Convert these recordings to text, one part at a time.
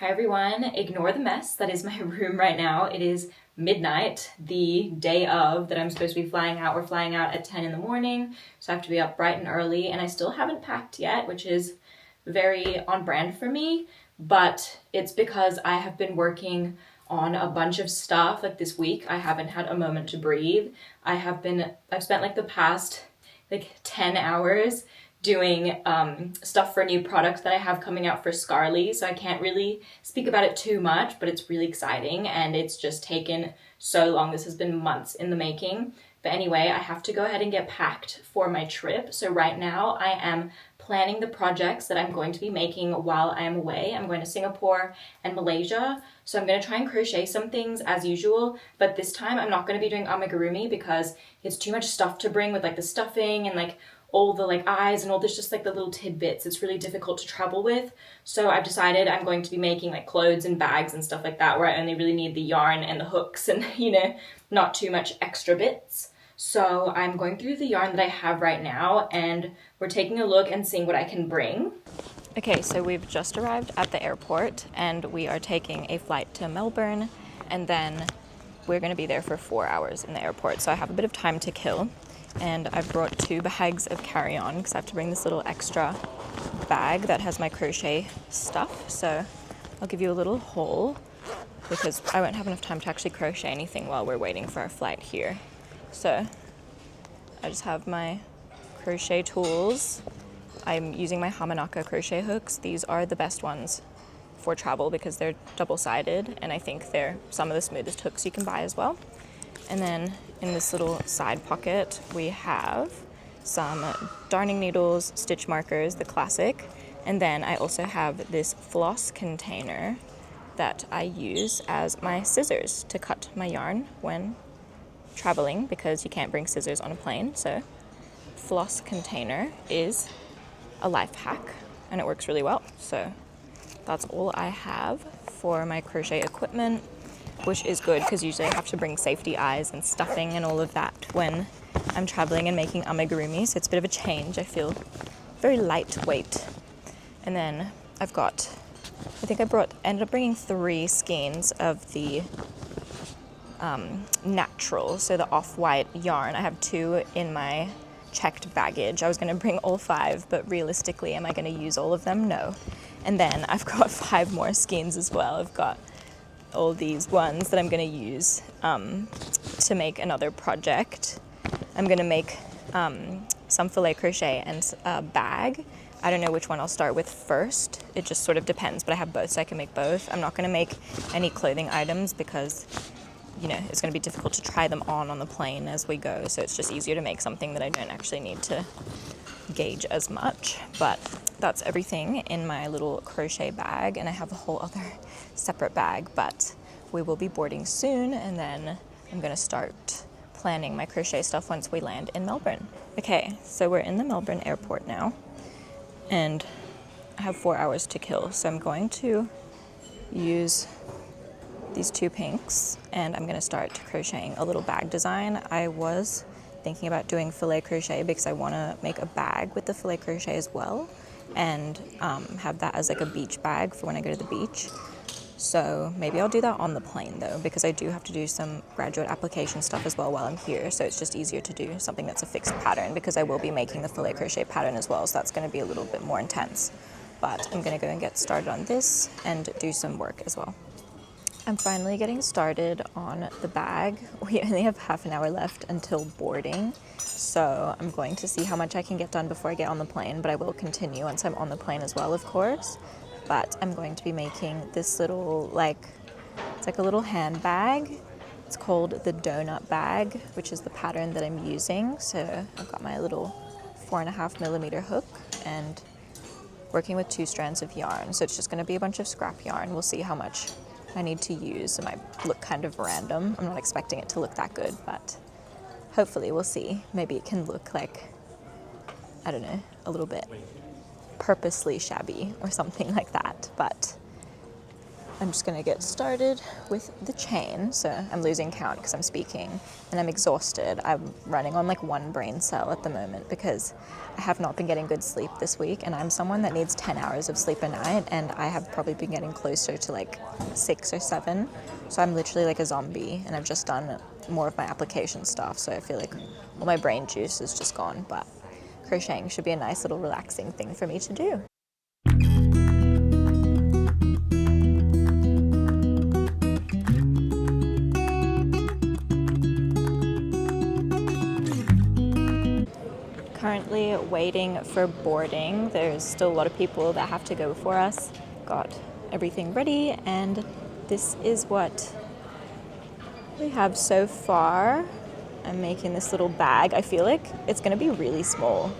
Hi everyone, ignore the mess that is my room right now. It is midnight, the day of that I'm supposed to be flying out. We're flying out at 10 in the morning, so I have to be up bright and early, and I still haven't packed yet, which is very on brand for me, but it's because I have been working on a bunch of stuff. Like this week, I haven't had a moment to breathe. I've spent like the past 10 hours doing stuff for new products that I have coming out for Scarly, so I can't really speak about it too much, but it's really exciting and it's just taken so long. This has been months in the making. But anyway, I have to go ahead and get packed for my trip. So right now I am planning the projects that I'm going to be making while I am away. I'm going to Singapore and Malaysia, so I'm going to try and crochet some things as usual, but this time I'm not going to be doing amigurumi because it's too much stuff to bring with like the stuffing and like all the like eyes and all this, just like the little tidbits. It's really difficult to travel with. So I've decided I'm going to be making like clothes and bags and stuff like that, where I only really need the yarn and the hooks and, not too much extra bits. So I'm going through the yarn that I have right now and we're taking a look and seeing what I can bring. Okay, so we've just arrived at the airport and we are taking a flight to Melbourne, and then we're going to be there for 4 hours in the airport. So I have a bit of time to kill. And I've brought 2 bags of carry-on because I have to bring this little extra bag that has my crochet stuff. So I'll give you a little haul because I won't have enough time to actually crochet anything while we're waiting for our flight here. So I just have my crochet tools. I'm using my Hamanaka crochet hooks. These are the best ones for travel because they're double-sided, and I think they're some of the smoothest hooks you can buy as well. And then in this little side pocket, we have some darning needles, stitch markers, the classic. And then I also have this floss container that I use as my scissors to cut my yarn when traveling because you can't bring scissors on a plane. So floss container is a life hack and it works really well. So that's all I have for my crochet equipment, which is good because usually I have to bring safety eyes and stuffing and all of that when I'm traveling and making amigurumi, so it's a bit of a change. I feel very lightweight. And then I think I ended up bringing 3 skeins of the natural, so the off-white yarn. I have 2 in my checked baggage. I was going to bring all 5, but realistically, am I going to use all of them? No. And then I've got 5 more skeins as well. I've got all these ones that I'm going to use to make another project. I'm going to make some filet crochet and a bag. I don't know which one I'll start with first. It just sort of depends, but I have both, so I can make both. I'm not going to make any clothing items because, it's going to be difficult to try them on the plane as we go, so it's just easier to make something that I don't actually need to gauge as much. But that's everything in my little crochet bag, and I have a whole other separate bag, but we will be boarding soon, and then I'm going to start planning my crochet stuff once we land in Melbourne. Okay, so we're in the Melbourne airport now, and I have 4 hours to kill, so I'm going to use these 2 pinks, and I'm going to start crocheting a little bag design. I was thinking about doing filet crochet because I want to make a bag with the filet crochet as well, and have that as like a beach bag for when I go to the beach. So maybe I'll do that on the plane though, because I do have to do some graduate application stuff as well while I'm here, so it's just easier to do something that's a fixed pattern because I will be making the filet crochet pattern as well, so that's going to be a little bit more intense. But I'm going to go and get started on this and do some work as well. I'm finally getting started on the bag. We only have half an hour left until boarding, so I'm going to see how much I can get done before I get on the plane, but I will continue once I'm on the plane as well, of course. But I'm going to be making this little, it's like a little handbag. It's called the donut bag, which is the pattern that I'm using. So I've got my little 4.5mm hook and working with 2 strands of yarn. So it's just going to be a bunch of scrap yarn. We'll see how much I need to use. It might look kind of random. I'm not expecting it to look that good, but hopefully we'll see. Maybe it can look like, I don't know, a little bit purposely shabby or something like that, but I'm just going to get started with the chain. So I'm losing count because I'm speaking and I'm exhausted. I'm running on like one brain cell at the moment because I have not been getting good sleep this week, and I'm someone that needs 10 hours of sleep a night, and I have probably been getting closer to like 6 or 7. So I'm literally like a zombie, and I've just done more of my application stuff. So I feel like all my brain juice is just gone, but crocheting should be a nice little relaxing thing for me to do. Currently waiting for boarding. There's still a lot of people that have to go before us. Got everything ready, and this is what we have so far. I'm making this little bag. I feel like it's going to be really small.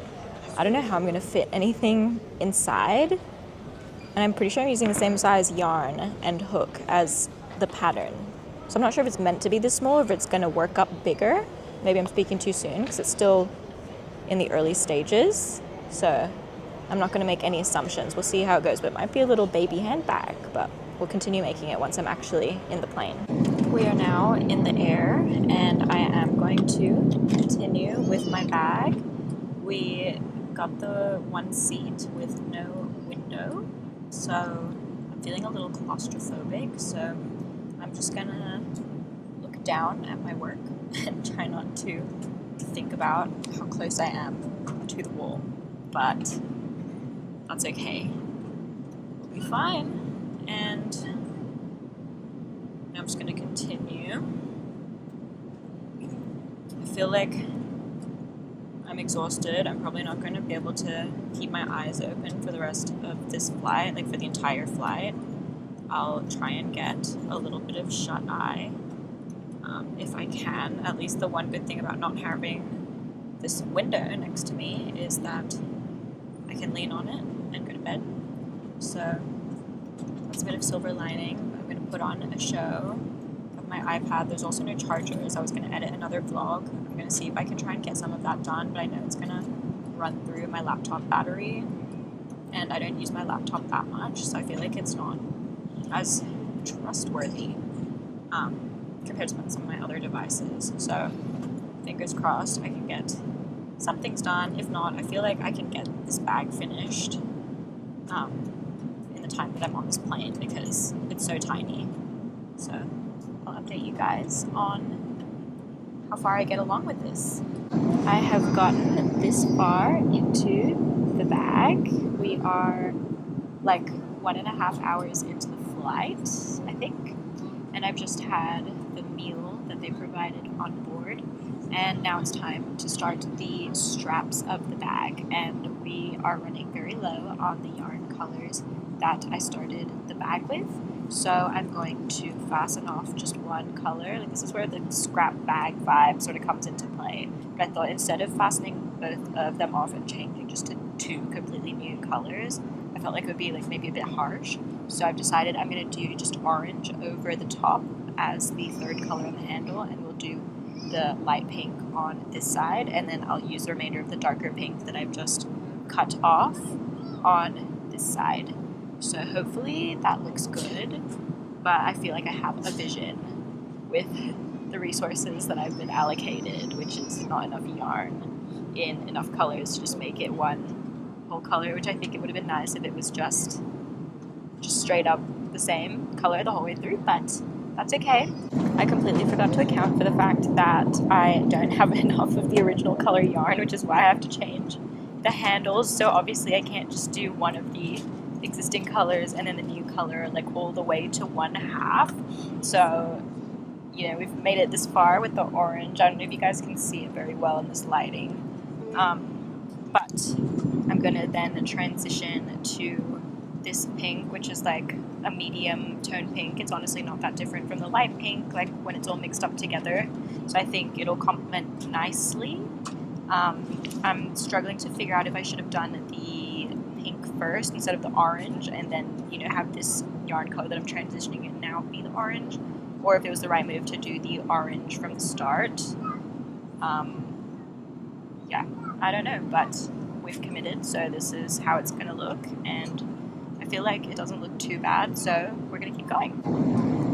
I don't know how I'm going to fit anything inside, and I'm pretty sure I'm using the same size yarn and hook as the pattern. So I'm not sure if it's meant to be this small or if it's going to work up bigger. Maybe I'm speaking too soon because it's still in the early stages, so I'm not going to make any assumptions. We'll see how it goes, but it might be a little baby handbag, but we'll continue making it once I'm actually in the plane. We are now in the air, and I am going to continue with my bag. We got the one seat with no window, so I'm feeling a little claustrophobic, so I'm just gonna look down at my work and try not to think about how close I am to the wall, but that's okay. We'll be fine, and I'm just going to continue. I feel like I'm exhausted. I'm probably not going to be able to keep my eyes open for the rest of this flight, like for the entire flight. I'll try and get a little bit of shut eye if I can. At least the one good thing about not having this window next to me is that I can lean on it and go to bed. So that's a bit of silver lining. I'm going to put on a show of my iPad. There's also no chargers. I was going to edit another vlog. I'm going to see if I can try and get some of that done, but I know it's going to run through my laptop battery, and I don't use my laptop that much, so I feel like it's not as trustworthy compared to some of my other devices. So fingers crossed I can get some things done. If not, I feel like I can get this bag finished in the time that I'm on this plane because it's so tiny. So I'll update you guys on how far I get along with this. I have gotten this far into the bag. We are like 1.5 hours into the flight, I think, and I've just had the meal that they provided on board, and now it's time to start the straps of the bag, and we are running very low on the yarn colors that I started the bag with, so I'm going to fasten off just one color. Like, this is where the scrap bag vibe sort of comes into play, but I thought instead of fastening both of them off and changing just to 2 completely new colors, I felt like it would be like maybe a bit harsh, so I've decided I'm going to do just orange over the top as the 3rd color on the handle, and we'll do the light pink on this side, and then I'll use the remainder of the darker pink that I've just cut off on this side. So hopefully that looks good, but I feel like I have a vision with the resources that I've been allocated, which is not enough yarn in enough colors to just make it one whole color, which I think it would have been nice if it was just straight up the same color the whole way through, but that's okay. I completely forgot to account for the fact that I don't have enough of the original color yarn, which is why I have to change the handles. So obviously I can't just do one of the existing colors and then the new color like all the way to 1/2. So, you know, we've made it this far with the orange. I don't know if you guys can see it very well in this lighting. But I'm gonna then transition to this pink, which is like a medium tone pink. It's honestly not that different from the light pink, like when it's all mixed up together. So I think it'll complement nicely. I'm struggling to figure out if I should have done the pink first instead of the orange, and then, you know, have this yarn color that I'm transitioning it now be the orange, or if it was the right move to do the orange from the start. Yeah, I don't know, but we've committed, so this is how it's gonna look, and I feel like it doesn't look too bad, so we're gonna keep going.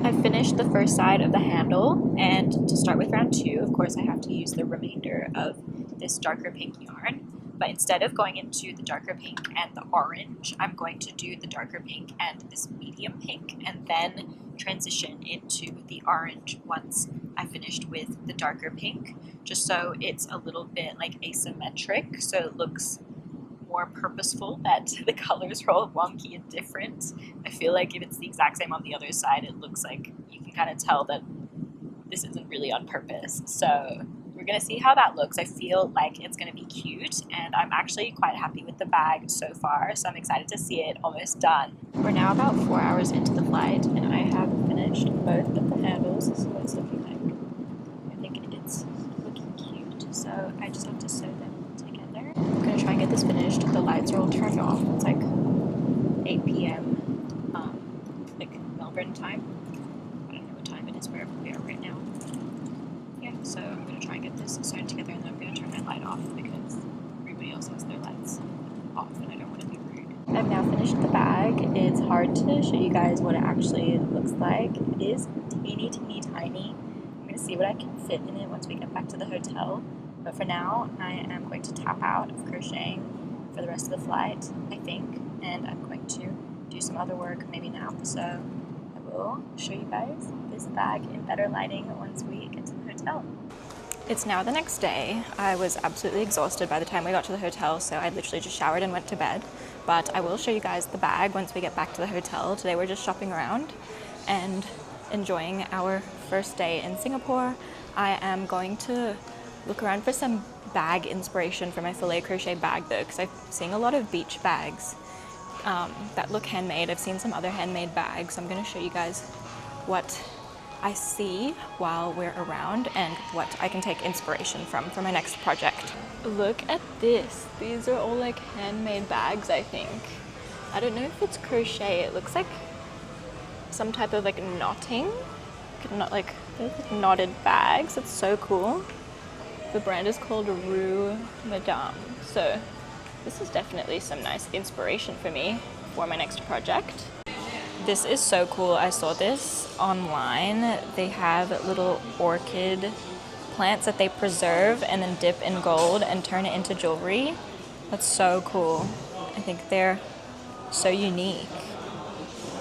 I finished the first side of the handle, and to start with round 2, of course I have to use the remainder of this darker pink yarn. But instead of going into the darker pink and the orange, I'm going to do the darker pink and this medium pink, and then transition into the orange once I finished with the darker pink, just so it's a little bit like asymmetric, so it looks more purposeful, that the colors are all wonky and different. I feel like if it's the exact same on the other side, it looks like you can kind of tell that this isn't really on purpose. So we're gonna see how that looks. I feel like it's gonna be cute, and I'm actually quite happy with the bag so far, so I'm excited to see it almost done. We're now about 4 hours into the flight, and I have finished both of the handles. This is what it's looking like. I think it's looking cute, so I just have to sew them together. I'm gonna try and get this finished. The lights are all turned off. It's like 8 p.m. like Melbourne time. I don't know what time it is wherever we are right now. Yeah, so I'm going to try and get this sewn together, and then I'm going to turn my light off because everybody else has their lights off and I don't want to be rude. I've now finished the bag. It's hard to show you guys what it actually looks like. It is teeny tiny. I'm going to see what I can fit in it once we get back to the hotel. But for now, I am going to tap out of crocheting for the rest of the flight, I think, and I'm going to do some other work maybe now. So I will show you guys this bag in better lighting once we get to the hotel. It's now the next day. I was absolutely exhausted by the time we got to the hotel, so I literally just showered and went to bed. But I will show you guys the bag once we get back to the hotel. Today we're just shopping around and enjoying our first day in Singapore. I am going to look around for some bag inspiration for my filet crochet bag though, because I'm seeing a lot of beach bags that look handmade. I've seen some other handmade bags. I'm going to show you guys what I see while we're around and what I can take inspiration from for my next project. Look at this. These are all like handmade bags, I think. I don't know if it's crochet. It looks like some type of like knotting. Not like knotted bags. It's so cool. The brand is called Rue Madame. So this is definitely some nice inspiration for me for my next project. This is so cool. I saw this online. They have little orchid plants that they preserve and then dip in gold and turn it into jewelry. That's so cool. I think they're so unique.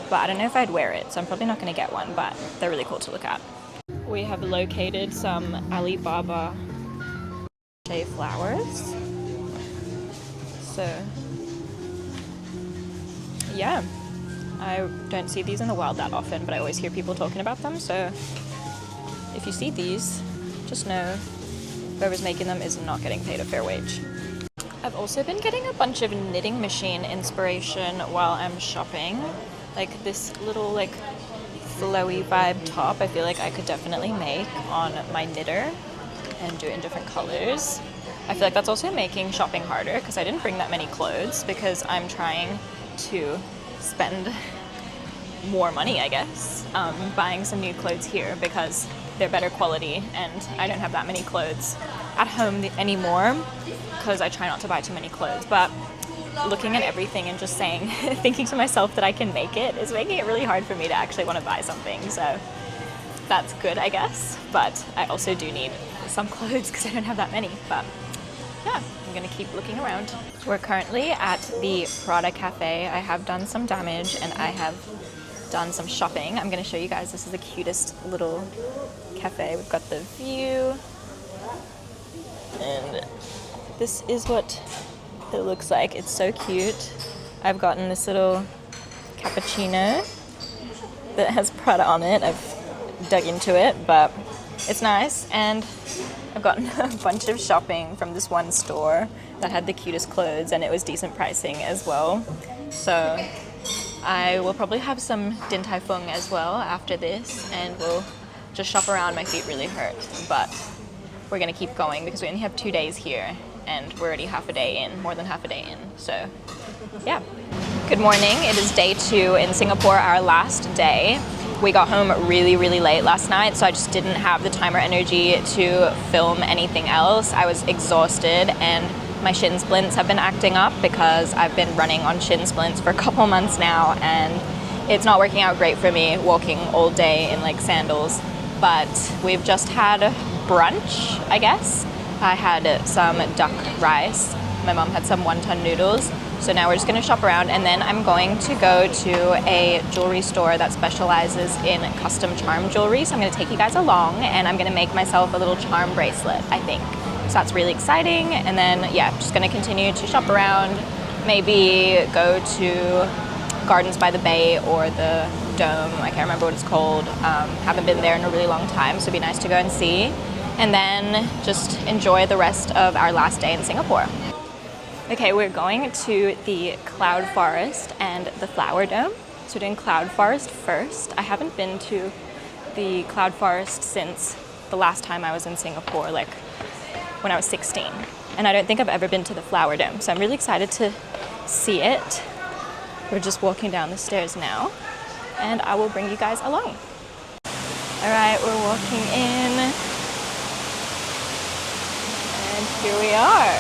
But I don't know if I'd wear it, so I'm probably not going to get one, but they're really cool to look at. We have located some Alibaba flowers. So yeah, I don't see these in the wild that often, but I always hear people talking about them. So if you see these, just know whoever's making them is not getting paid a fair wage. I've also been getting a bunch of knitting machine inspiration while I'm shopping. Like this little like flowy vibe top, I feel like I could definitely make on my knitter and do it in different colors. I feel like that's also making shopping harder because I didn't bring that many clothes because I'm trying to spend more money, I guess, buying some new clothes here because they're better quality, and I don't have that many clothes at home anymore because I try not to buy too many clothes. But looking at everything and just saying, thinking to myself that I can make it is making it really hard for me to actually want to buy something. So that's good, I guess. But I also do need some clothes because I don't have that many. But yeah, I'm gonna keep looking around. We're currently at the Prada Cafe. I have done some damage and I have done some shopping. I'm gonna show you guys. This is the cutest little cafe. We've got the view, and this is what it looks like. It's so cute. I've gotten this little cappuccino that has Prada on it. I've dug into it, but it's nice. And I've gotten a bunch of shopping from this one store that had the cutest clothes, and it was decent pricing as well. So I will probably have some Din Tai Fung as well after this, and we'll just shop around. My feet really hurt, but we're gonna keep going because we only have 2 days here and we're already half a day in, more than half a day in. So yeah. Good morning. It is day 2 in Singapore, our last day. We got home really late last night, so I just didn't have the time or energy to film anything else. I was exhausted, and my shin splints have been acting up because I've been running on shin splints for a couple months now, and it's not working out great for me walking all day in like sandals, but we've just had brunch, I guess. I had some duck rice. My mom had some wonton noodles. So now we're just gonna shop around, and then I'm going to go to a jewelry store that specializes in custom charm jewelry. So I'm gonna take you guys along, and I'm gonna make myself a little charm bracelet, I think. So that's really exciting. And then, yeah, just gonna continue to shop around, maybe go to Gardens by the Bay or the Dome. I can't remember what it's called. Haven't been there in a really long time, so it'd be nice to go and see. And then just enjoy the rest of our last day in Singapore. Okay, we're going to the Cloud Forest and the Flower Dome. So we're doing Cloud Forest first. I haven't been to the Cloud Forest since the last time I was in Singapore, like when I was 16. And I don't think I've ever been to the Flower Dome, so I'm really excited to see it. We're just walking down the stairs now, and I will bring you guys along. All right, we're walking in, and here we are.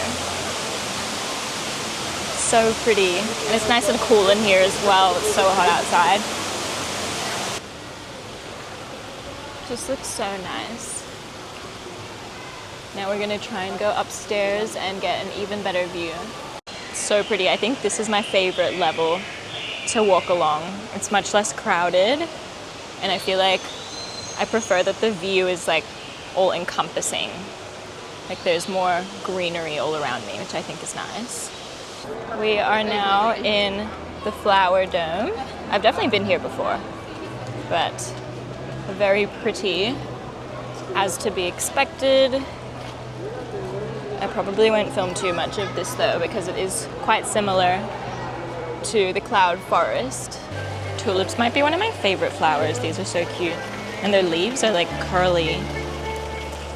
So pretty, and it's nice and cool in here as well. It's so hot outside. Just looks so nice. Now we're gonna try and go upstairs and get an even better view. It's so pretty. I think this is my favorite level to walk along. It's much less crowded, and I feel like I prefer that the view is like all encompassing. Like there's more greenery all around me, which I think is nice. We are now in the Flower Dome. I've definitely been here before, but very pretty, as to be expected. I probably won't film too much of this though, because it is quite similar to the Cloud Forest. Tulips might be one of my favorite flowers. These are so cute. And their leaves are like curly.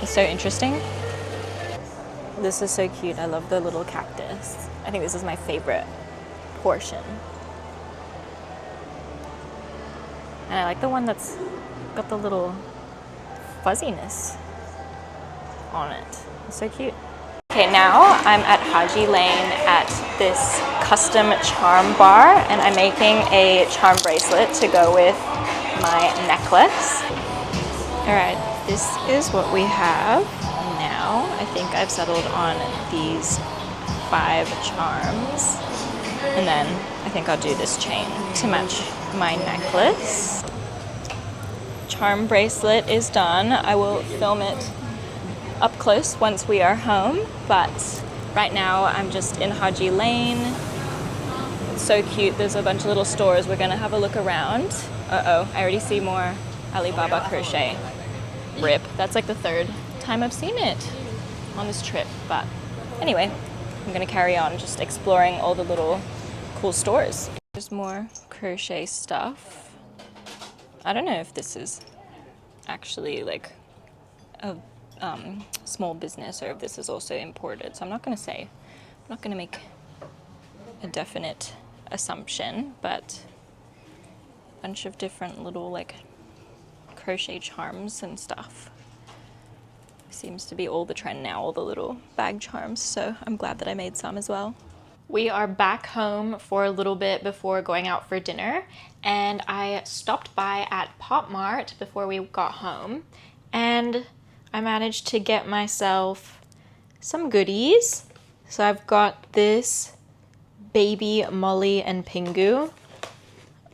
It's so interesting. This is so cute. I love the little cactus. I think this is my favorite portion. And I like the one that's got the little fuzziness on it. It's so cute. Okay, now I'm at Haji Lane at this custom charm bar, and I'm making a charm bracelet to go with my necklace. All right, this is what we have now. I think I've settled on these 5 charms, and then I think I'll do this chain to match my necklace. Charm bracelet is done. I will film it up close once we are home, but right now I'm just in Haji Lane. It's so cute. There's a bunch of little stores. We're gonna have a look around. Uh-oh, I already see more Alibaba crochet. Rip. That's like the 3rd time I've seen it on this trip, but anyway, I'm gonna carry on just exploring all the little cool stores. There's more crochet stuff. I don't know if this is actually like a small business or if this is also imported, so I'm not gonna say. I'm not gonna make a definite assumption, but a bunch of different little like crochet charms and stuff. Seems to be all the trend now, all the little bag charms, so I'm glad that I made some as well. We are back home for a little bit before going out for dinner, and I stopped by at Pop Mart before we got home, and I managed to get myself some goodies. So I've got this baby Molly and Pingu.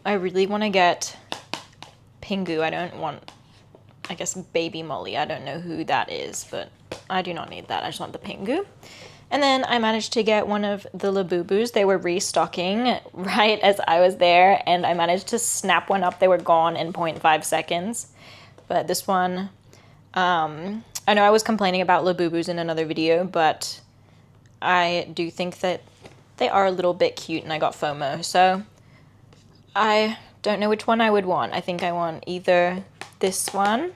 I really want to get Pingu. I don't want, I guess, baby Molly. I don't know who that is, but I do not need that. I just want the Pingu. And then I managed to get one of the Labubus. They were restocking right as I was there, and I managed to snap one up. They were gone in 0.5 seconds. But this one, I know I was complaining about Labubus in another video, but I do think that they are a little bit cute, and I got FOMO. So I don't know which one I would want. I think I want either this one,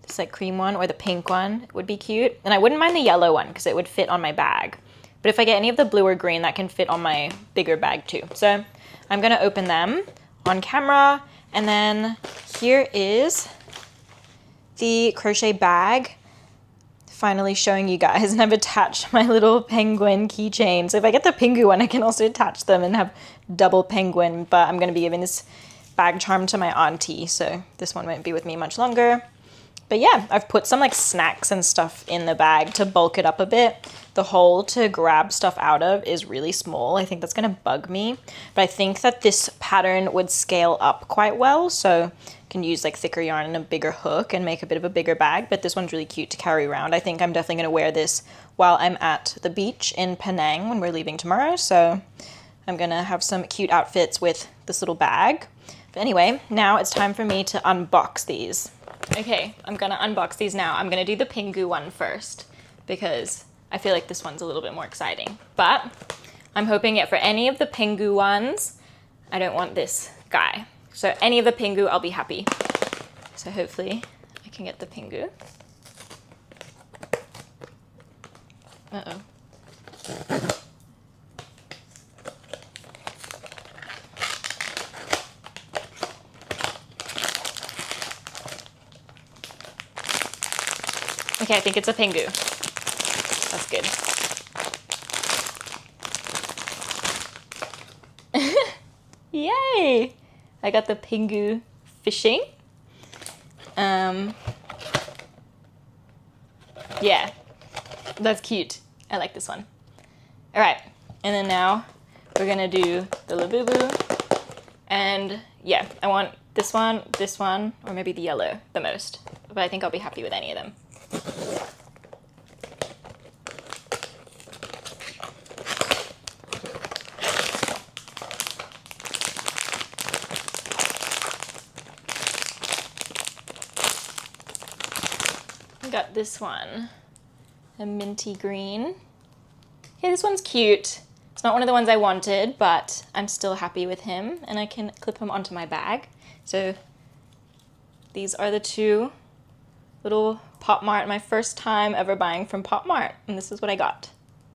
this like cream one, or the pink one would be cute. And I wouldn't mind the yellow one because it would fit on my bag. But if I get any of the blue or green, that can fit on my bigger bag too. So I'm gonna open them on camera. And then here is the crochet bag. Finally showing you guys, and I've attached my little penguin keychain. So if I get the Pingu one, I can also attach them and have double penguin, but I'm gonna be giving this bag charm to my auntie, so this one won't be with me much longer. But yeah, I've put some like snacks and stuff in the bag to bulk it up a bit. The hole to grab stuff out of is really small. I think that's gonna bug me, but I think that this pattern would scale up quite well, so I can use like thicker yarn and a bigger hook and make a bit of a bigger bag, but this one's really cute to carry around. I think I'm definitely gonna wear this while I'm at the beach in Penang when we're leaving tomorrow, so I'm gonna have some cute outfits with this little bag. But anyway, now it's time for me to unbox these. Okay, I'm gonna unbox these now. I'm gonna do the Pingu one first because I feel like this one's a little bit more exciting. But I'm hoping it for any of the Pingu ones. I don't want this guy. So any of the Pingu, I'll be happy. So hopefully I can get the Pingu. Uh-oh. Okay, I think it's a Pingu. That's good. Yay! I got the Pingu fishing. Yeah, that's cute. I like this one. All right, and then now we're gonna do the Labubu. And yeah, I want this one, or maybe the yellow the most. But I think I'll be happy with any of them. Got this one, a minty green. Okay, this one's cute. It's not one of the ones I wanted, but I'm still happy with him, and I can clip him onto my bag. So these are the two little Pop Mart, my first time ever buying from Pop Mart, and this is what I got.